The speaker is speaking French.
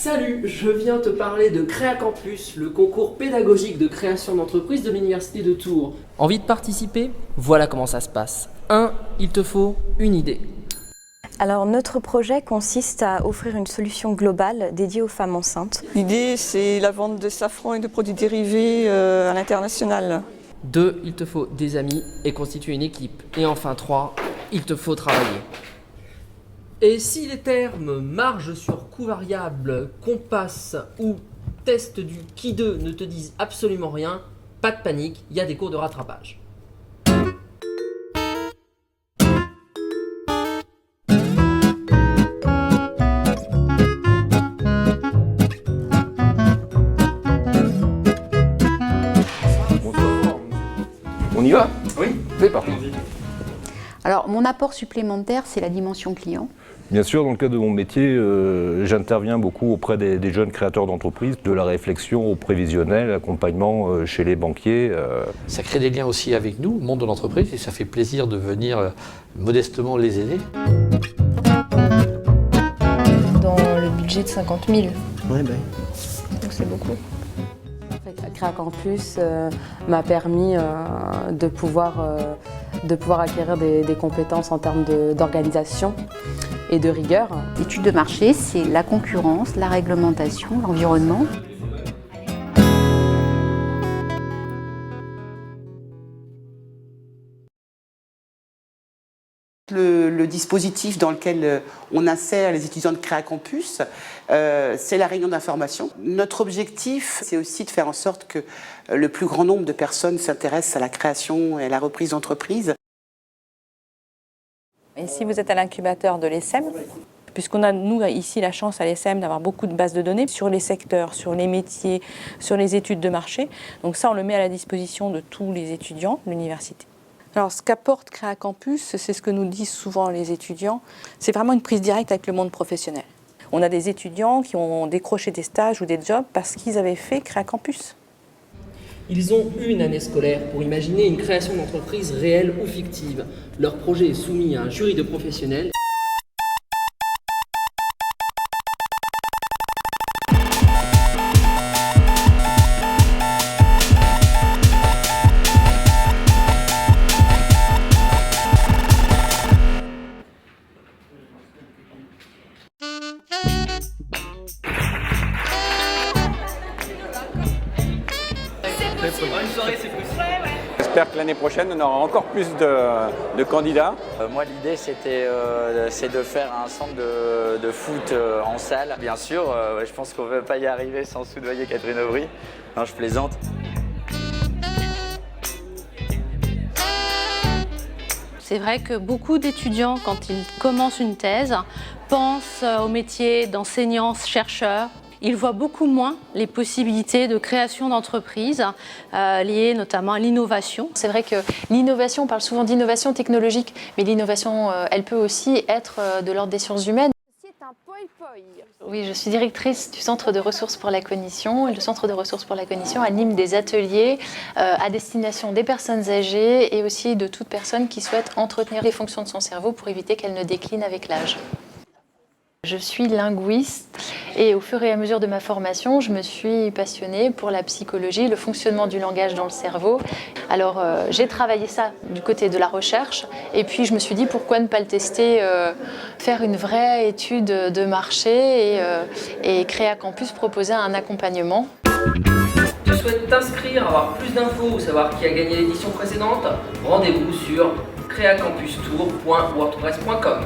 Salut, je viens te parler de CréaCampus, le concours pédagogique de création d'entreprise de l'Université de Tours. Envie de participer? Voilà comment ça se passe. 1. Il te faut une idée. Alors notre projet consiste à offrir une solution globale dédiée aux femmes enceintes. L'idée, c'est la vente de safran et de produits dérivés à l'international. 2. Il te faut des amis et constituer une équipe. Et enfin 3. Il te faut travailler. Et si les termes marge sur coût variable, compass ou test du qui 2 ne te disent absolument rien, pas de panique, il y a des cours de rattrapage. On y va? Oui, C'est parti. Alors, mon apport supplémentaire, c'est la dimension client. Bien sûr, dans le cadre de mon métier, j'interviens beaucoup auprès des jeunes créateurs d'entreprises, de la réflexion au prévisionnel, l'accompagnement chez les banquiers. Ça crée des liens aussi avec nous, le monde de l'entreprise, et ça fait plaisir de venir modestement les aider. Dans le budget de 50 000. Ouais, Donc c'est beaucoup. CréaCampus m'a permis de pouvoir acquérir des compétences en termes d'organisation et de rigueur. L'étude de marché, c'est la concurrence, la réglementation, l'environnement. Le dispositif dans lequel on insère les étudiants de CréaCampus, c'est la réunion d'information. Notre objectif, c'est aussi de faire en sorte que le plus grand nombre de personnes s'intéressent à la création et à la reprise d'entreprise. Et si vous êtes à l'incubateur de l'ESSEM, puisqu'on a, nous, ici, la chance à l'ESSEM d'avoir beaucoup de bases de données sur les secteurs, sur les métiers, sur les études de marché. Donc ça, on le met à la disposition de tous les étudiants de l'université. Alors, ce qu'apporte CréaCampus, c'est ce que nous disent souvent les étudiants, c'est vraiment une prise directe avec le monde professionnel. On a des étudiants qui ont décroché des stages ou des jobs parce qu'ils avaient fait CréaCampus. Ils ont eu une année scolaire pour imaginer une création d'entreprise réelle ou fictive. Leur projet est soumis à un jury de professionnels. J'espère que l'année prochaine, on aura encore plus de candidats. Moi, l'idée, c'est de faire un centre de foot en salle. Bien sûr, je pense qu'on ne peut pas y arriver sans soudoyer Catherine Aubry. Non, je plaisante. C'est vrai que beaucoup d'étudiants, quand ils commencent une thèse, pensent au métier d'enseignant-chercheur. Ils voient beaucoup moins les possibilités de création d'entreprises liées notamment à l'innovation. C'est vrai que l'innovation, on parle souvent d'innovation technologique, mais l'innovation, elle peut aussi être de l'ordre des sciences humaines. Oui, je suis directrice du Centre de ressources pour la cognition. Et le Centre de ressources pour la cognition anime des ateliers à destination des personnes âgées et aussi de toute personne qui souhaite entretenir les fonctions de son cerveau pour éviter qu'elles ne déclinent avec l'âge. Je suis linguiste et au fur et à mesure de ma formation, je me suis passionnée pour la psychologie, le fonctionnement du langage dans le cerveau. Alors j'ai travaillé ça du côté de la recherche et puis je me suis dit pourquoi ne pas le tester, faire une vraie étude de marché et CréaCampus proposer un accompagnement. Tu souhaites t'inscrire, avoir plus d'infos ou savoir qui a gagné l'édition précédente? Rendez-vous sur créacampustour.wordpress.com.